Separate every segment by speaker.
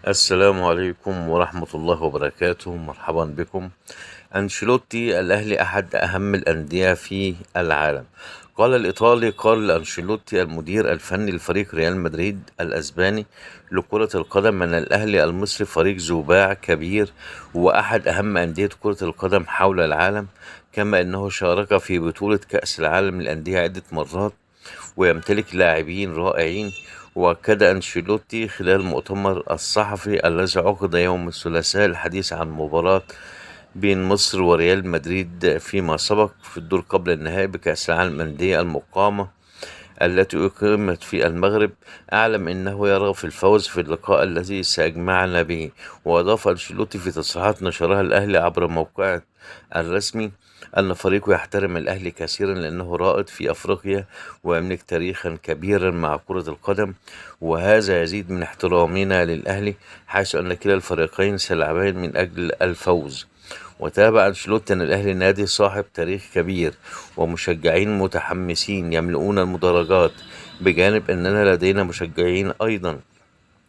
Speaker 1: السلام عليكم ورحمة الله وبركاته، مرحبا بكم. أنشيلوتي: الأهلي أحد أهم الأندية في العالم. قال الإيطالي كارل أنشيلوتي المدير الفني لفريق ريال مدريد الأسباني لكرة القدم أن الأهلي المصري فريق ذو باع كبير وأحد أهم أندية كرة القدم حول العالم، كما أنه شارك في بطولة كأس العالم للأندية عدة مرات ويمتلك لاعبين رائعين. وأكد أنشيلوتي خلال المؤتمر الصحفي الذي عقد يوم الثلاثاء الحديث عن مباراة بين مصر وريال مدريد فيما سبق في الدور قبل النهائي بكأس العالم للأندية المقامة التي أقيمت في المغرب. أعلم أنه يرغب في الفوز في اللقاء الذي سيجمعنا به. وأضاف أنشيلوتي في تصريحات نشرها الأهلي عبر موقعه الرسمي أن فريقه يحترم الأهلي كثيرا لأنه رائد في أفريقيا ويملك تاريخا كبيرا مع كرة القدم، وهذا يزيد من احترامنا للأهلي حيث أن كلا الفريقين سيلعبان من أجل الفوز. وتابع أنشيلوتي أن الأهلي نادي صاحب تاريخ كبير ومشجعين متحمسين يملؤون المدرجات، بجانب أننا لدينا مشجعين أيضا.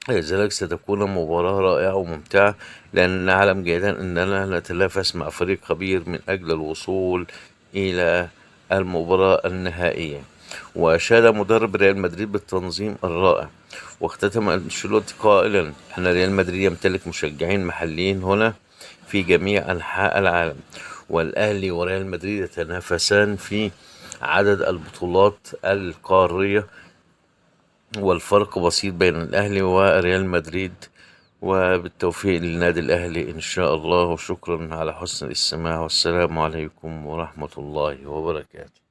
Speaker 1: لذلك ستكون مباراة رائعة وممتعة لأننا نعلم جيدا أننا نتنافس مع فريق كبير من أجل الوصول إلى المباراة النهائية. وأشاد مدرب ريال مدريد بالتنظيم الرائع. واختتم أنشيلوتي قائلا أن ريال مدريد يمتلك مشجعين محليين هنا في جميع أنحاء العالم، والأهلي وريال مدريد يتنافسان في عدد البطولات القارية، والفرق بسيط بين الأهلي وريال مدريد. وبالتوفيق للنادي الأهلي إن شاء الله، وشكرا على حسن الاستماع، والسلام عليكم ورحمة الله وبركاته.